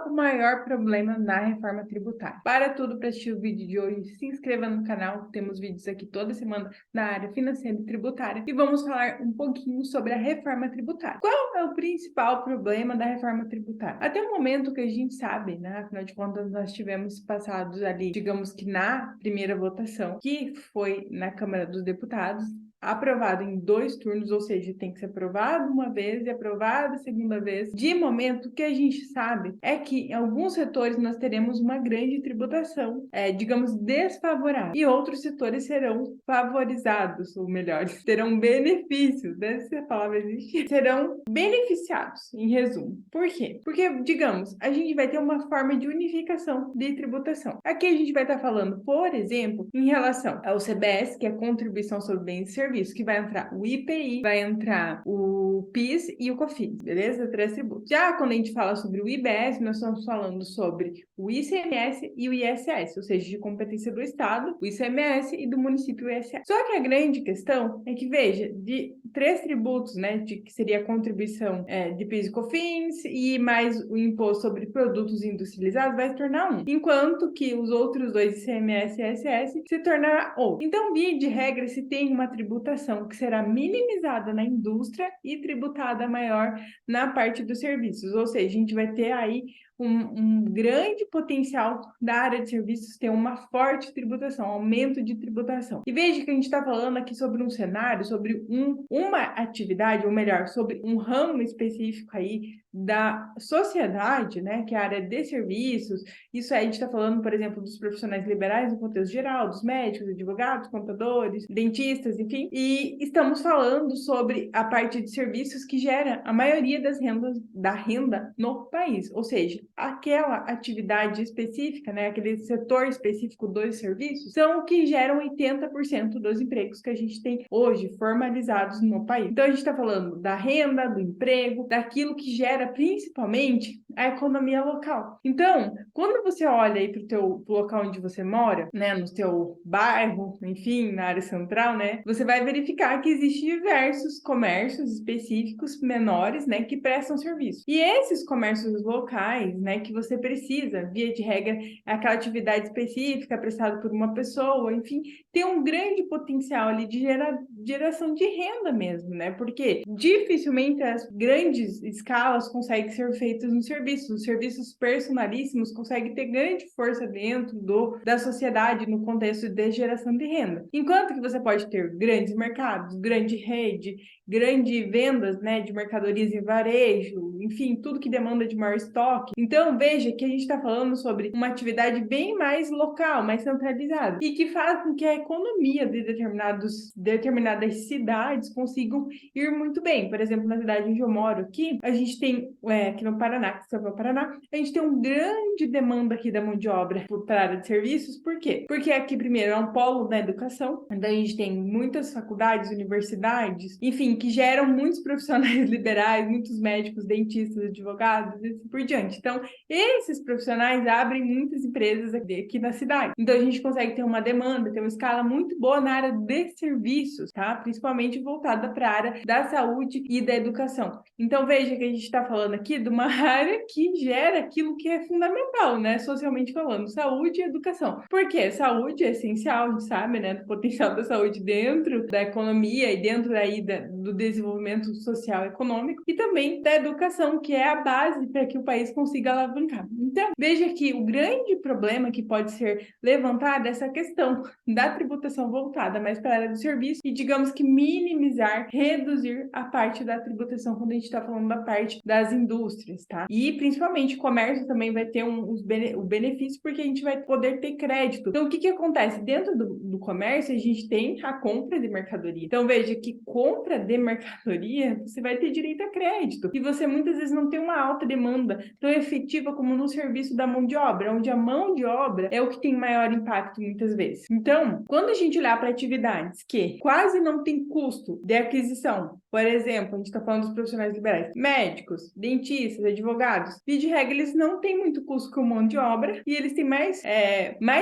o maior problema na reforma tributária? Para tudo, para assistir o vídeo de hoje, se inscreva no canal, temos vídeos aqui toda semana na área financeira e tributária e vamos falar um pouquinho sobre a reforma tributária. Qual é o principal problema da reforma tributária? Até o momento que a gente sabe, né? Afinal de contas, nós tivemos passados ali, digamos que na primeira votação, que foi na Câmara dos Deputados, aprovado em 2 turnos, ou seja, tem que ser aprovado uma vez e aprovado a segunda vez. De momento, o que a gente sabe é que em alguns setores nós teremos uma grande tributação, digamos, desfavorável, e outros setores serão favorizados, ou melhor, terão benefícios, né? Se a palavra existe, serão beneficiados, em resumo. Por quê? Porque, digamos, a gente vai ter uma forma de unificação de tributação. Aqui a gente vai estar falando, por exemplo, em relação ao CBS, que é a Contribuição sobre Bens e Serviços, que vai entrar o IPI, vai entrar o PIS e o COFINS, beleza? 3 tributos. Já quando a gente fala sobre o IBS, nós estamos falando sobre o ICMS e o ISS, ou seja, de competência do Estado, o ICMS e do município o ISS. Só que a grande questão é que, veja, de 3 tributos, né, que seria a contribuição de PIS e COFINS e mais o imposto sobre produtos industrializados, vai se tornar um, enquanto que os outros dois, ICMS e ISS, se tornará outro. Então, via de regra, se tem uma tributação que será minimizada na indústria e tributada maior na parte dos serviços, ou seja, a gente vai ter aí um grande potencial da área de serviços ter uma forte tributação, aumento de tributação. E veja que a gente está falando aqui sobre um cenário, sobre uma atividade, ou melhor, sobre um ramo específico aí da sociedade, né, que é a área de serviços. Isso aí a gente está falando, por exemplo, dos profissionais liberais no contexto geral, dos médicos, advogados, contadores, dentistas, enfim. E estamos falando sobre a parte de serviços que gera a maioria da renda no país, ou seja, aquela atividade específica, né, aquele setor específico dos serviços, são o que geram 80% dos empregos que a gente tem hoje formalizados no país. Então, a gente está falando da renda, do emprego, daquilo que gera principalmente a economia local. Então, quando você olha aí para o local onde você mora, né, no seu bairro, enfim, na área central, né, você vai verificar que existem diversos comércios específicos menores, né, que prestam serviço. E esses comércios locais, né, que você precisa, via de regra, aquela atividade específica prestada por uma pessoa, enfim, tem um grande potencial ali de geração de renda mesmo, né? Porque dificilmente as grandes escalas conseguem ser feitas no serviço. Os serviços personalíssimos conseguem ter grande força dentro da sociedade no contexto de geração de renda. Enquanto que você pode ter grandes mercados, grande rede, grande vendas, né, de mercadorias em varejo, enfim, tudo que demanda de maior estoque. Então, veja que a gente está falando sobre uma atividade bem mais local, mais centralizada, e que faz com que a economia de determinadas cidades consigam ir muito bem. Por exemplo, na cidade onde eu moro aqui, a gente tem, aqui no Paraná, que é o Paraná, a gente tem uma grande demanda aqui da mão de obra para a área de serviços. Por quê? Porque aqui, primeiro, é um polo da educação, então a gente tem muitas faculdades, universidades, enfim, que geram muitos profissionais liberais, muitos médicos, dentistas, advogados, e assim por diante. Então, esses profissionais abrem muitas empresas aqui na cidade. Então, a gente consegue ter uma demanda, ter uma escala muito boa na área de serviços, tá? Principalmente voltada para a área da saúde e da educação. Então, veja que a gente está falando aqui de uma área que gera aquilo que é fundamental, né? Socialmente falando, saúde e educação. Por quê? Saúde é essencial, a gente sabe, né? Do potencial da saúde dentro da economia e dentro aí do desenvolvimento social e econômico, e também da educação, que é a base para que o país consiga alavancar. Então, veja que o grande problema que pode ser levantado é essa questão da tributação voltada mais para a área do serviço e, digamos que, minimizar, reduzir a parte da tributação quando a gente está falando da parte das indústrias, tá? E, principalmente, o comércio também vai ter o benefício porque a gente vai poder ter crédito. Então, o que acontece? Dentro do comércio, a gente tem a compra de mercadoria. Então, veja que compra de mercadoria, você vai ter direito a crédito. E você, muitas vezes, não tem uma alta demanda tão efetiva como no serviço da mão de obra, onde a mão de obra é o que tem maior impacto, muitas vezes. Então, quando a gente olhar para atividades que quase não tem custo de aquisição, por exemplo, a gente está falando dos profissionais liberais, médicos, médicos, dentistas, advogados, via de regra, eles não têm muito custo com mão de obra e eles têm mais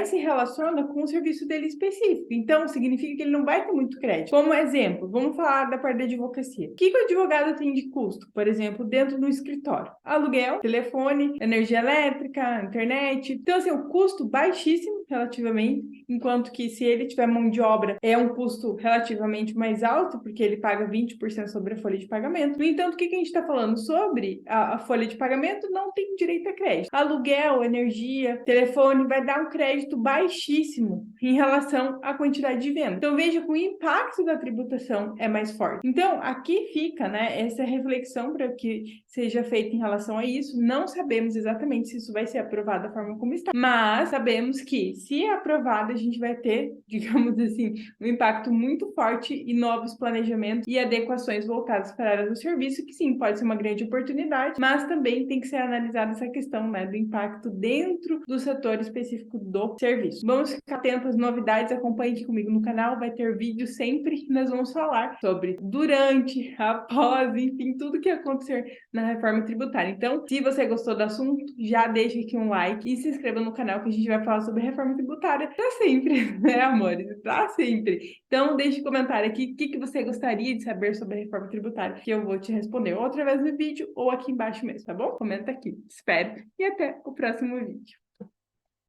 se relaciona com o serviço dele específico. Então, significa que ele não vai ter muito crédito. Como exemplo, vamos falar da parte da advocacia. O que o advogado tem de custo? Por exemplo, dentro do escritório. Aluguel, telefone, energia elétrica, internet. Então, assim, o custo baixíssimo relativamente, enquanto que se ele tiver mão de obra, é um custo relativamente mais alto, porque ele paga 20% sobre a folha de pagamento. No entanto, o que a gente está falando sobre a folha de pagamento não tem direito a crédito. Aluguel, energia, telefone vai dar um crédito baixíssimo em relação à quantidade de venda. Então, veja que o impacto da tributação é mais forte. Então, aqui fica, né, essa reflexão para que seja feita em relação a isso. Não sabemos exatamente se isso vai ser aprovado da forma como está, mas sabemos que, se é aprovado, a gente vai ter, digamos assim, um impacto muito forte e novos planejamentos e adequações voltadas para a área do serviço, que sim, pode ser uma grande oportunidade, mas também tem que ser analisada essa questão, né, do impacto dentro do setor específico do serviço. Vamos ficar atentos às novidades, acompanhe aqui comigo no canal, vai ter vídeo sempre que nós vamos falar sobre durante, após, enfim, tudo que acontecer na reforma tributária. Então, se você gostou do assunto, já deixa aqui um like e se inscreva no canal que a gente vai falar sobre reforma tributária para sempre, né, amores? Para sempre. Então, deixe um comentário aqui o que você gostaria de saber sobre a reforma tributária, que eu vou te responder ou através do vídeo ou aqui embaixo mesmo, tá bom? Comenta aqui. Espero e até o próximo vídeo.